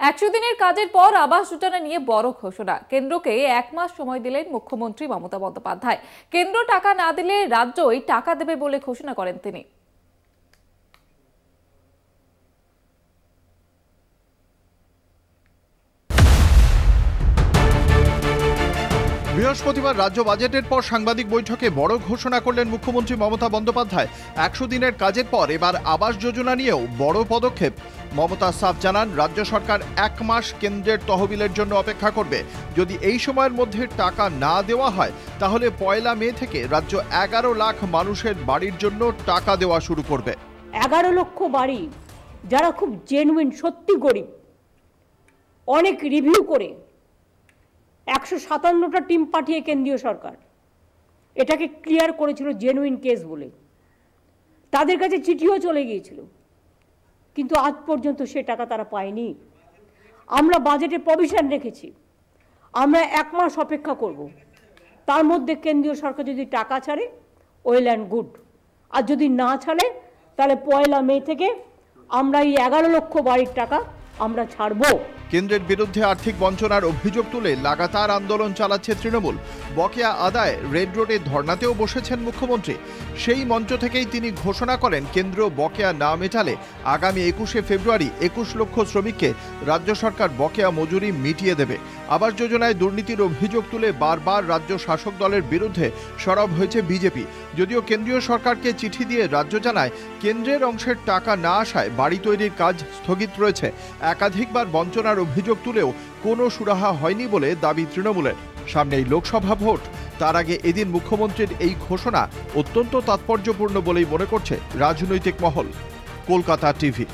100 দিনের কাজের পর আবাস যোজনা নিয়ে বড় ঘোষণা। কেন্দ্রকে 1 মাস সময় দিলেন মুখ্যমন্ত্রী মমতা বন্দ্যোপাধ্যায়। কেন্দ্র টাকা না দিলে রাজ্যই টাকা দেবে বলে ঘোষণা করেন তিনি। বৃহস্পতিবার রাজ্য বাজেটের পর সাংবাদিক বৈঠকে বড় ঘোষণা করলেন মুখ্যমন্ত্রী মমতা বন্দ্যোপাধ্যায়। 100 দিনের কাজের পর এবার আবাস যোজনা নিয়েও বড় পদক্ষেপ। মমতা সাফ জানান, রাজ্য সরকার 1 মাস কেন্দ্রের তহবিলের জন্য অপেক্ষা করবে। যদি এই সময়ের মধ্যে টাকা না দেওয়া হয় তাহলে 1 মে থেকে রাজ্য 11 লাখ মানুষের বাড়ির জন্য টাকা দেওয়া শুরু করবে। 11 লক্ষ বাড়ি যারা খুব জেনুইন, সত্যি গরিব, অনেক রিভিউ করে 157টা টিম পাঠিয়ে কেন্দ্রীয় সরকার এটাকে ক্লিয়ার করেছিল জেনুইন কেস বলে। তাদের কাছে চিঠিও চলে গিয়েছিল, কিন্তু আজ পর্যন্ত সে টাকা তারা পায়নি। আমরা বাজেটে প্রভিশন রেখেছি, আমরা 1 মাস অপেক্ষা করব। তার মধ্যে কেন্দ্রীয় সরকার যদি টাকা ছাড়ে ওয়েল অ্যান্ড গুড, আর যদি না ছাড়ে তাহলে 1 মে থেকে আমরা এই 11 লক্ষ বাড়ির টাকা আমরা ছাড়বো। কেন্দ্রের বিরুদ্ধে আর্থিক বঞ্চনার অভিযোগ তুলে লাগাতার আন্দোলন চালাচ্ছে তৃণমূল। বকেয়া আদায় রেড রোডে ধর্নাতেও বসেছেন মুখ্যমন্ত্রী। সেই মঞ্চ থেকেই তিনি ঘোষণা করেন, কেন্দ্র বকেয়া না মেটালে আগামী 21শে ফেব্রুয়ারি 21 লক্ষ শ্রমিককে রাজ্য সরকার বকেয়া মজুরি মিটিয়ে দেবে। আবাস যোজনায় দুর্নীতির অভিযোগ তুলে বারবার রাজ্য শাসক দলের বিরুদ্ধে সরব হয়েছে বিজেপি। যদিও কেন্দ্রীয় সরকারকে চিঠি দিয়ে রাজ্য জানায়, কেন্দ্রের অংশের টাকা না আসায় বাড়ি তৈরির কাজ স্থগিত রয়েছে। একাধিকবার বঞ্চনার অভিযোগ তুলেও কোনো সুরাহা হয়নি বলে দাবি তৃণমূলের। সামনেই লোকসভা ভোট, তার আগে এদিন মুখ্যমন্ত্রীর এই ঘোষণা অত্যন্ত তাৎপর্যপূর্ণ বলেই মনে করছে রাজনৈতিক মহল। কলকাতা টিভি।